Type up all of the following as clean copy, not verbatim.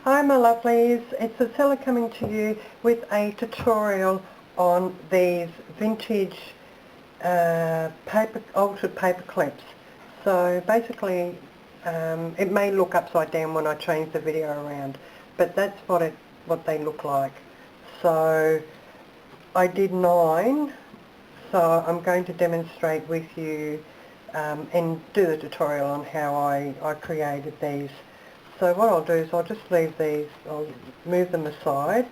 Hi my lovelies, it's Priscilla coming to you with a tutorial on these vintage altered paper clips. So basically it may look upside down when I change the video around, but that's what they look like. So I did 9, so I'm going to demonstrate with you and do the tutorial on how I created these. So what I'll do is I'll just leave these, I'll move them aside.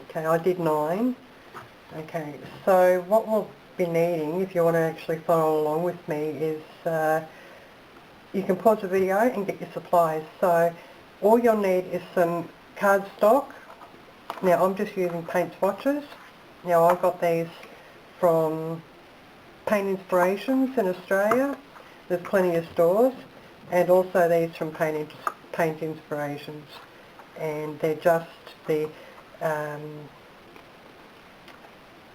Okay, I did 9. Okay, so what we'll be needing, if you want to actually follow along with me, is you can pause the video and get your supplies. So all you'll need is some cardstock. Now I'm just using paint swatches. Now I've got these from Paint Inspirations in Australia. There's plenty of stores. And also these from Paint Inspirations, and they're just the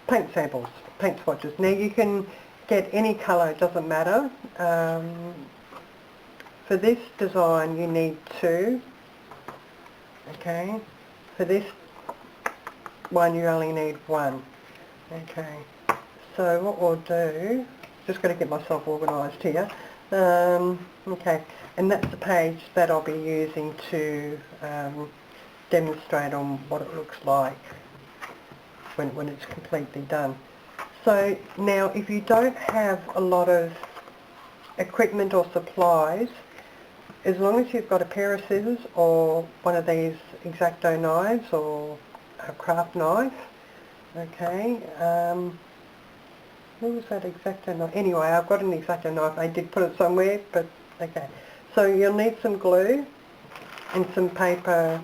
paint samples, paint swatches. Now you can get any colour, it doesn't matter. For this design you need 2, okay. For this one you only need 1, okay. So what we'll do, just got to get myself organised here. Okay, and that's the page that I'll be using to demonstrate on what it looks like when it's completely done. So now if you don't have a lot of equipment or supplies, as long as you've got a pair of scissors or one of these X-Acto knives or a craft knife, okay, where was that X-Acto knife? Anyway, I've got an X-Acto knife. I did put it somewhere, but okay. So you'll need some glue and some paper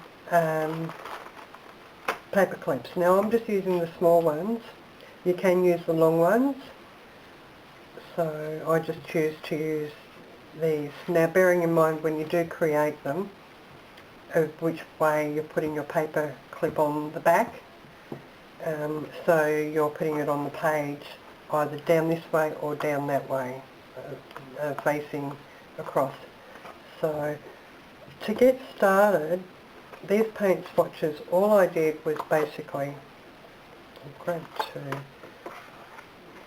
clips. Now I'm just using the small ones. You can use the long ones. So I just choose to use these. Now bearing in mind when you do create them, of which way you're putting your paper clip on the back. So you're putting it on the page either down this way or down that way, facing across. So to get started, these paint swatches, all I did was basically, I'll grab 2,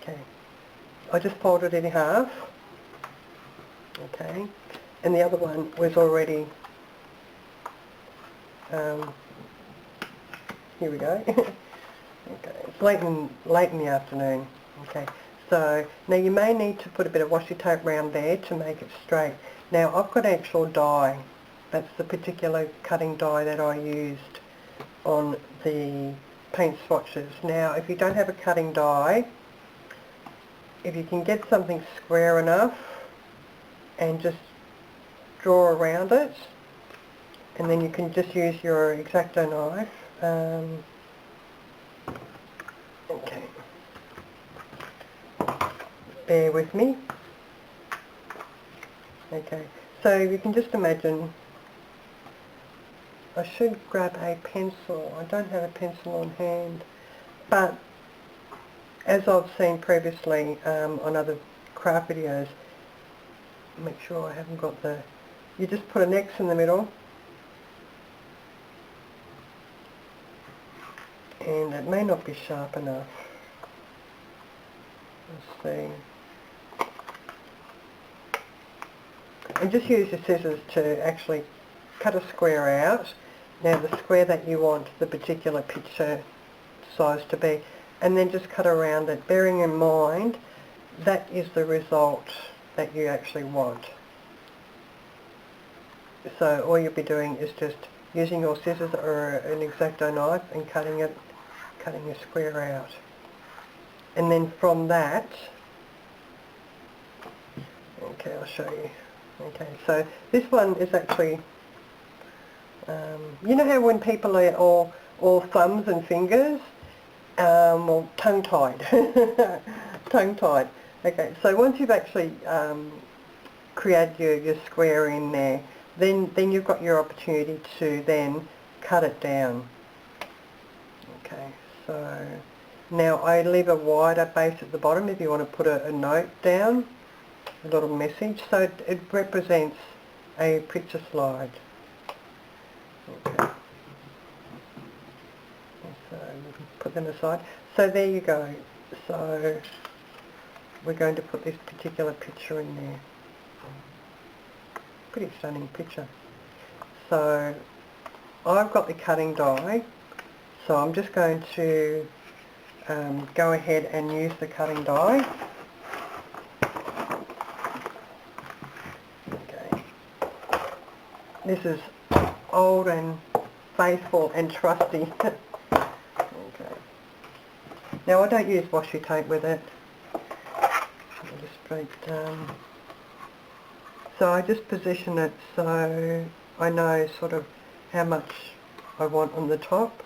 okay, I just folded it in half, okay, and the other one was already, here we go, okay, it's late in the afternoon. Okay, so now you may need to put a bit of washi tape around there to make it straight. Now I've got actual dye. That's the particular cutting die that I used on the paint swatches. Now if you don't have a cutting die, if you can get something square enough and just draw around it, and then you can just use your X-Acto knife. Okay. Bear with me. Okay, so you can just imagine, I should grab a pencil. I don't have a pencil on hand, but as I've seen previously on other craft videos, make sure I haven't got you just put an X in the middle, and it may not be sharp enough. Let's see. And just use your scissors to actually cut a square out. Now the square that you want the particular picture size to be, and then just cut around it, bearing in mind that is the result that you actually want. So all you'll be doing is just using your scissors or an X-Acto knife and cutting a square out. And then from that, okay, I'll show you. Okay, so this one is actually, you know how when people are all thumbs and fingers, well, tongue-tied, tongue-tied. Okay, so once you've actually created your square in there, then you've got your opportunity to then cut it down. Okay, so now I leave a wider base at the bottom if you want to put a note down, a little message, so it represents a picture slide. Okay. So we can put them aside. So there you go. So we're going to put this particular picture in there. Pretty stunning picture. So I've got the cutting die, so I'm just going to go ahead and use the cutting die. Okay. This is old and faithful and trusty. Okay. Now I don't use washi tape with it. I'll just straight so I just position it so I know sort of how much I want on the top.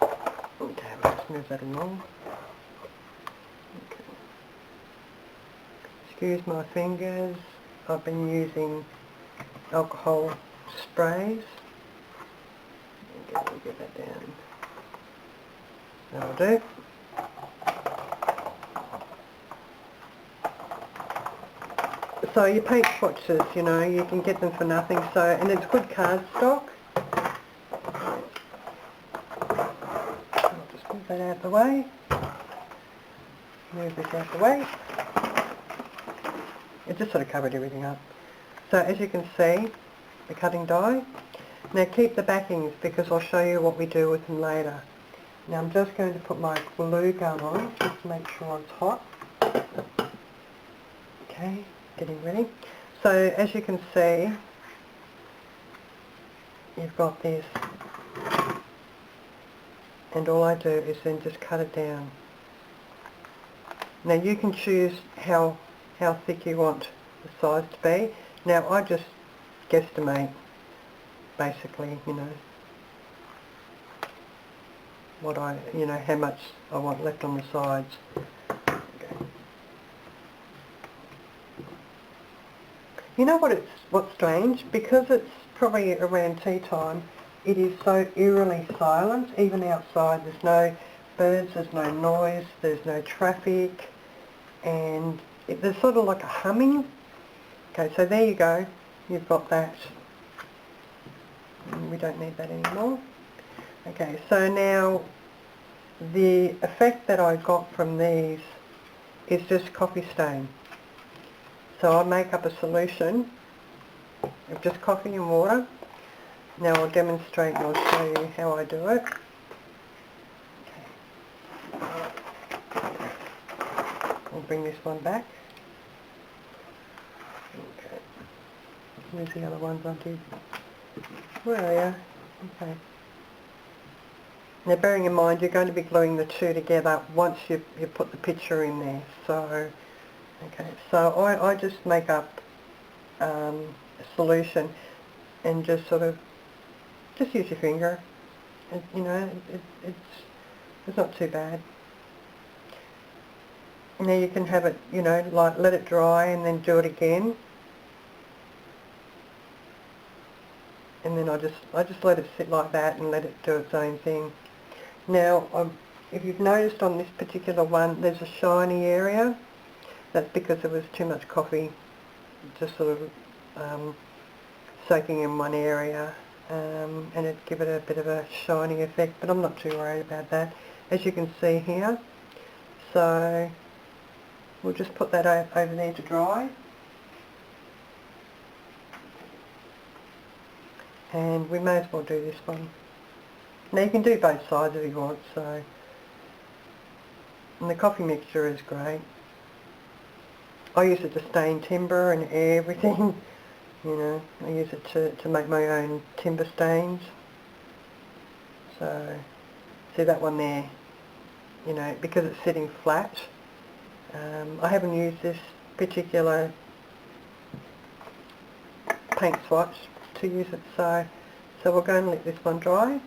Okay, let's move that along. Okay. Excuse my fingers, I've been using alcohol sprays. Okay, we'll get that down. That'll do. So your paint swatches, you know, you can get them for nothing, so, and it's good cardstock. I'll just move that out of the way. Move this out of the way. It just sort of covered everything up. So as you can see, the cutting die. Now keep the backings because I'll show you what we do with them later. Now I'm just going to put my glue gun on just to make sure it's hot. Okay. Getting ready. So as you can see, you've got this, and all I do is then just cut it down. Now you can choose how thick you want the size to be. Now I just guesstimate, basically, you know, what how much I want left on the sides. You know what's strange? Because it's probably around tea time, it is so eerily silent, even outside. There's no birds, there's no noise, there's no traffic, and there's sort of like a humming. Okay, so there you go. You've got that. And we don't need that anymore. Okay, so now the effect that I got from these is just coffee stain. So I'll make up a solution of just coffee and water. Now I'll demonstrate and I'll show you how I do it. Okay. I'll bring this one back. Okay. Where's the other ones I did? Where are you? Okay. Now bearing in mind you're going to be gluing the two together once you put the picture in there. So okay, so I just make up a solution and just sort of, just use your finger. And, you know, it's not too bad. Now you can have it, you know, like let it dry and then do it again. And then I just let it sit like that and let it do its own thing. Now, if you've noticed on this particular one, there's a shiny area. That's because there was too much coffee just sort of soaking in one area, and it'd give it a bit of a shiny effect, but I'm not too worried about that, as you can see here. So we'll just put that over there to dry. And we may as well do this one. Now you can do both sides if you want, so. And the coffee mixture is great. I use it to stain timber and everything, you know, I use it to make my own timber stains. So, see that one there, you know, because it's sitting flat. I haven't used this particular paint swatch to use it, so we'll go and let this one dry.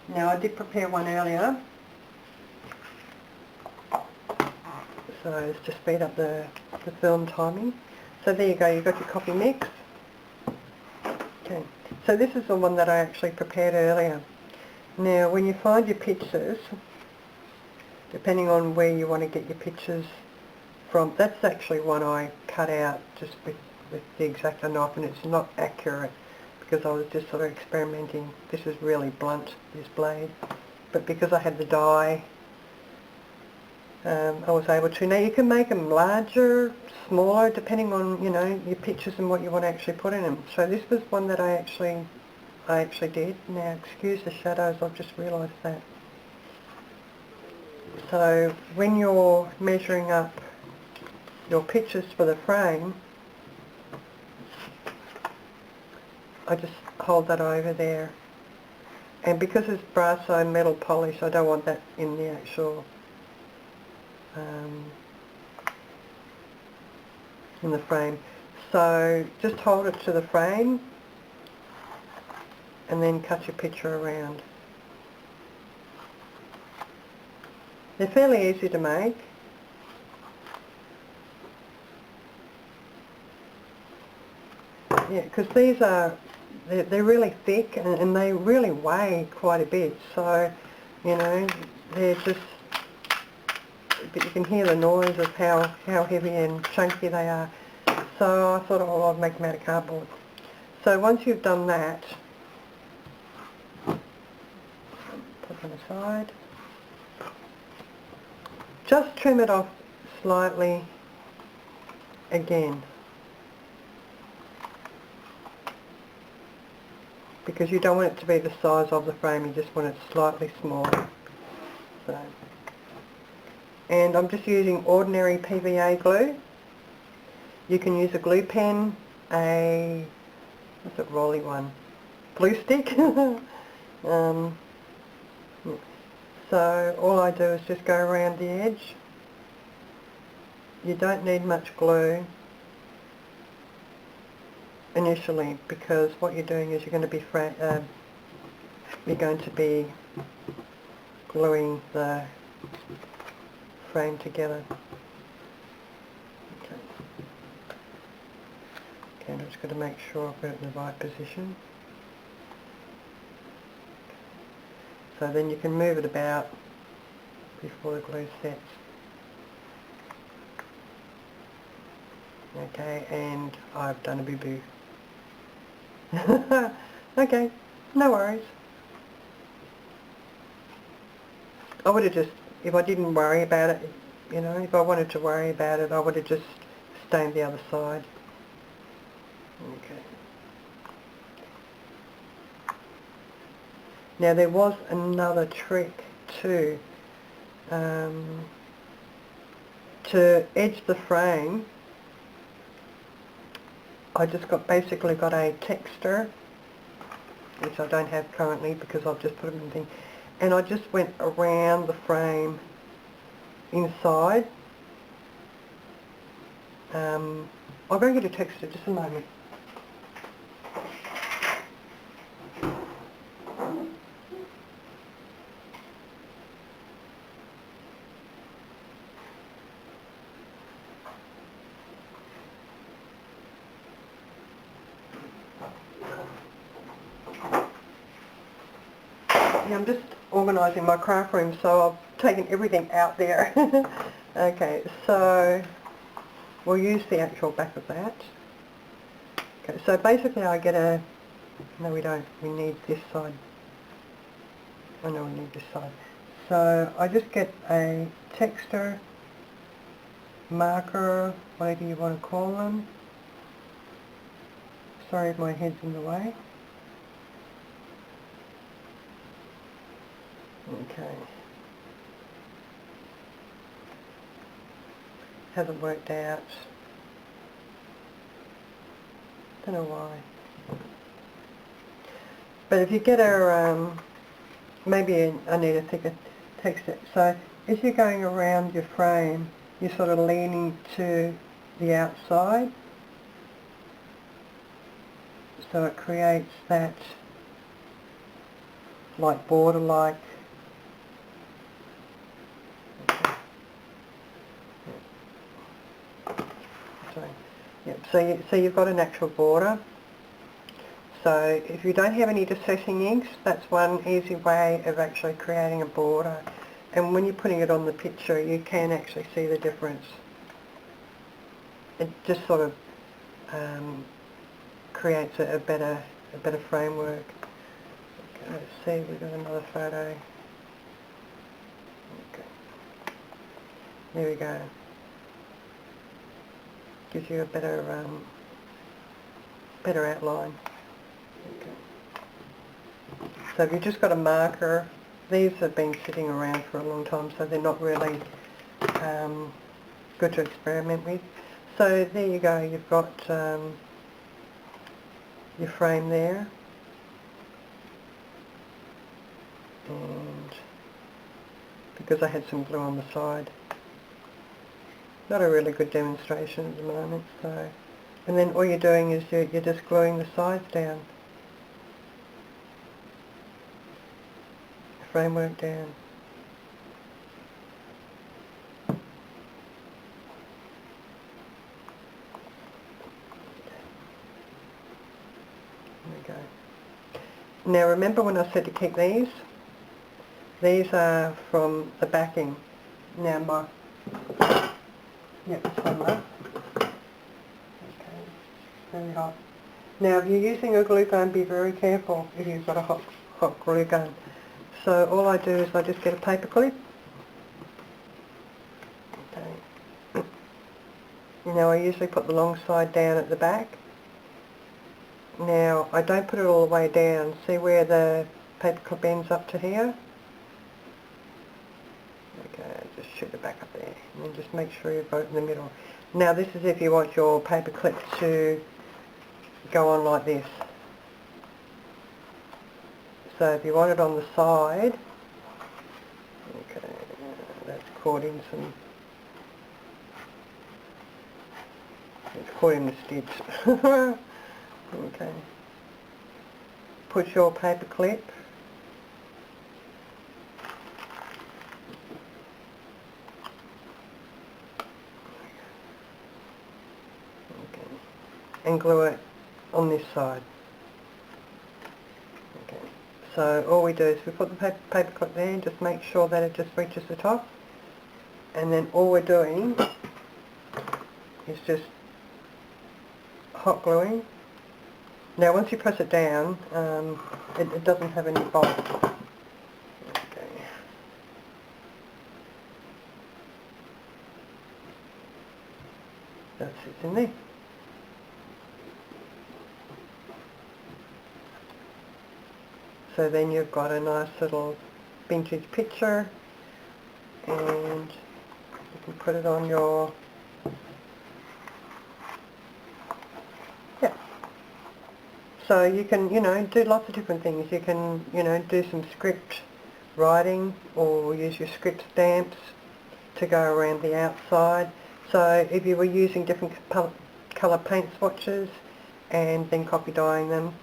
Now I did prepare one earlier. So it's to speed up the film timing. So there you go, you've got your coffee mix. Okay, so this is the one that I actually prepared earlier. Now when you find your pictures, depending on where you want to get your pictures from, that's actually one I cut out just with with the X-Acto knife, and it's not accurate because I was just sort of experimenting. This is really blunt, this blade, but because I had the die, I was able to. Now you can make them larger, smaller, depending on, you know, your pictures and what you want to actually put in them. So this was one that I actually did. Now excuse the shadows, I've just realised that. So when you're measuring up your pictures for the frame, I just hold that over there. And because it's brasso metal polish, I don't want that in the actual in the frame. So just hold it to the frame and then cut your picture around. They're fairly easy to make. Yeah, because these are, they're really thick and they really weigh quite a bit. So, you know, they're just, but you can hear the noise of how heavy and chunky they are. So I thought, oh, I'd make them out of cardboard. So once you've done that, put them aside. Just trim it off slightly again, because you don't want it to be the size of the frame, you just want it slightly smaller. So, and I'm just using ordinary PVA glue. You can use a glue pen, what's it, rolly one? Glue stick. So all I do is just go around the edge. You don't need much glue initially, because what you're doing is you're going to be gluing the frame together. Okay, I'm just going to make sure I've got it in the right position. So then you can move it about before the glue sets. Okay, and I've done a boo-boo. Okay, no worries. I would have just, if I didn't worry about it, you know, if I wanted to worry about it, I would have just stained the other side. Okay. Now there was another trick too. To edge the frame, I just basically got a texter, which I don't have currently because I've just put them in thing, and I just went around the frame inside. I'll go and get a texter, just a moment. Yeah, I'm just organising my craft room, so I've taken everything out there. Okay, so we'll use the actual back of that. Okay, so basically I get a, no we don't, we need this side. Oh no, we need this side. So I just get a texter, marker, whatever you want to call them. Sorry if my head's in the way. Okay. Hasn't worked out. Don't know why. But if you get a, maybe I need a thicker texture. So as you're going around your frame, you're sort of leaning to the outside. So it creates that like border-like. Yep. So you've got an actual border. So if you don't have any distressing inks, that's one easy way of actually creating a border. And when you're putting it on the picture, you can actually see the difference. It just sort of creates a better framework. Okay, let's see, we've got another photo. Okay. There we go. Gives you a better outline. Okay. So if you've just got a marker, these have been sitting around for a long time, so they're not really good to experiment with. So there you go, you've got your frame there, and because I had some glue on the side, not a really good demonstration at the moment. So, and then all you're doing is you're just gluing the sides down, the framework down. There we go. Now remember when I said to keep these? These are from the backing. Now this one though. Okay, very hot. Now if you're using a glue gun, be very careful if you've got a hot glue gun. So all I do is I just get a paper clip. Okay. Now I usually put the long side down at the back. Now I don't put it all the way down. See where the paper clip ends up to here? Okay, just shoot it back up there, and then just make sure you've got it in the middle. Now this is if you want your paper clip to go on like this. So if you want it on the side, okay, that's caught in some, it's caught in the stitch. Okay, put your paper clip and glue it on this side. Okay. So all we do is we put the paper clip there and just make sure that it just reaches the top, and then all we're doing is just hot gluing. Now once you press it down, it doesn't have any bolts. Okay. That sits in there. So then you've got a nice little vintage picture, and you can put it on your, so you can, do lots of different things. You can, do some script writing, or use your script stamps to go around the outside. So if you were using different colour paint swatches and then copy dyeing them,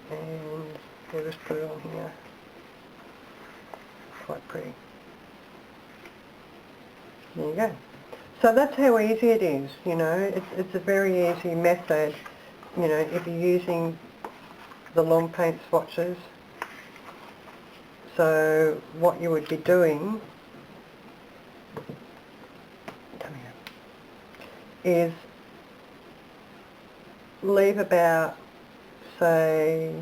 and we'll just put it on here. Quite pretty. There you go. So that's how easy it is, it's a very easy method, if you're using the long paint swatches. So what you would be doing, is leave about, say,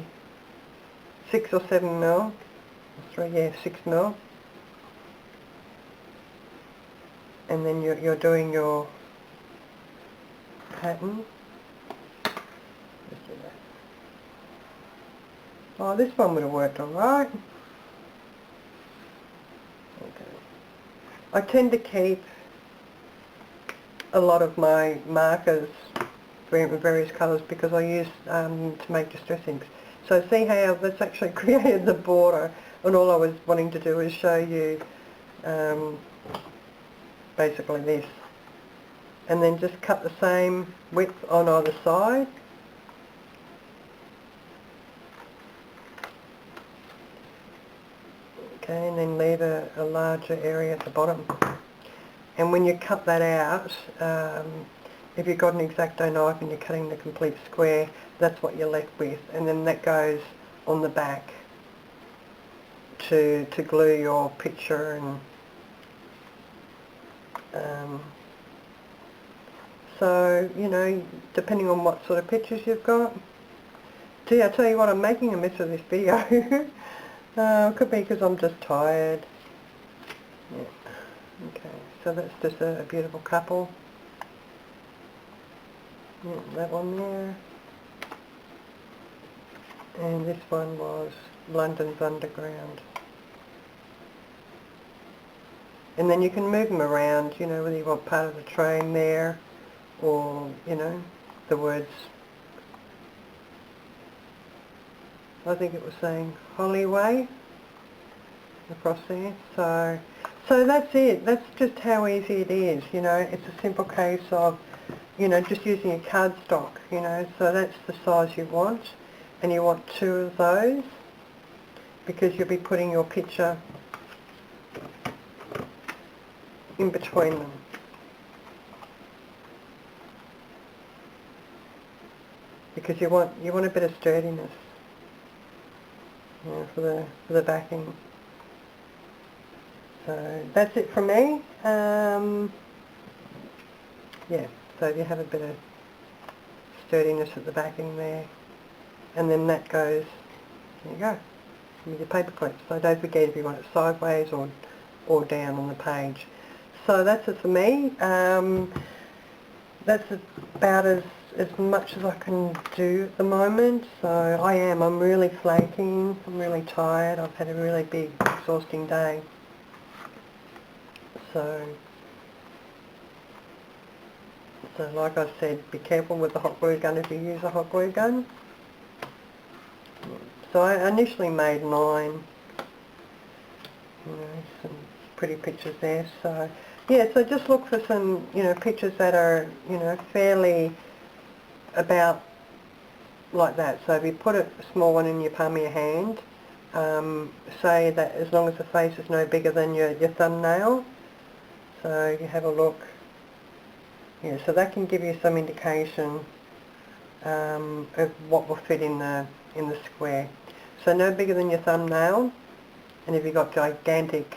6 or 7 mil, 6 mil, and then you're doing your pattern. Just do that. Oh, this one would have worked alright. Okay. I tend to keep a lot of my markers in various colours because I use to make distress inks. So see how that's actually created the border, and all I was wanting to do is show you basically this, and then just cut the same width on either side. Okay, and then leave a larger area at the bottom. And when you cut that out, if you've got an X-Acto knife and you're cutting the complete square, that's what you're left with, and then that goes on the back to glue your picture. And So, you know, depending on what sort of pictures you've got. Gee, I tell you what, I'm making a mess of this video. Could be because I'm just tired. Yeah. Okay, so that's just a beautiful couple. Yeah, that one there. And this one was London's Underground. And then you can move them around, you know, whether you want part of the train there or, you know, the words. I think it was saying Hollyway across there. So that's it. That's just how easy it is, you know. It's a simple case of, you know, just using a cardstock, you know. So that's the size you want. And you want 2 of those because you'll be putting your picture in between them. Because you want a bit of sturdiness, you know, for the backing. So that's it from me. Yeah, so you have a bit of sturdiness at the backing there. And then that goes, there you go, with your paper clip. So don't forget if you want it sideways or down on the page. So that's it for me. That's about as much as I can do at the moment. So I'm really flaking, I'm really tired, I've had a really big, exhausting day. So like I said, be careful with the hot glue gun if you use a hot glue gun. So I initially made 9, you know, some pretty pictures there. So yeah, so just look for some, you know, pictures that are, you know, fairly about like that. So if you put a small one in your palm of your hand, say that as long as the face is no bigger than your thumbnail. So you have a look. Yeah, so that can give you some indication of what will fit in the square. So no bigger than your thumbnail, and if you've got gigantic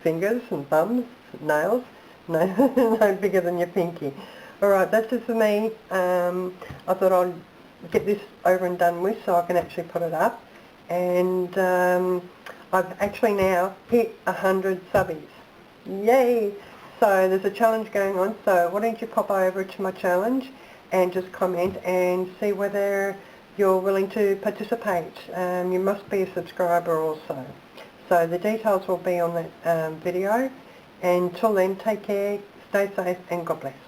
fingers and thumbs, nails, no bigger than your pinky. Alright, that's it for me. I thought I'd get this over and done with so I can actually put it up. And I've actually now hit 100 subbies. Yay! So there's a challenge going on, so why don't you pop over to my challenge and just comment and see whether you're willing to participate. You must be a subscriber also. So the details will be on that video. Until then, take care, stay safe, and God bless.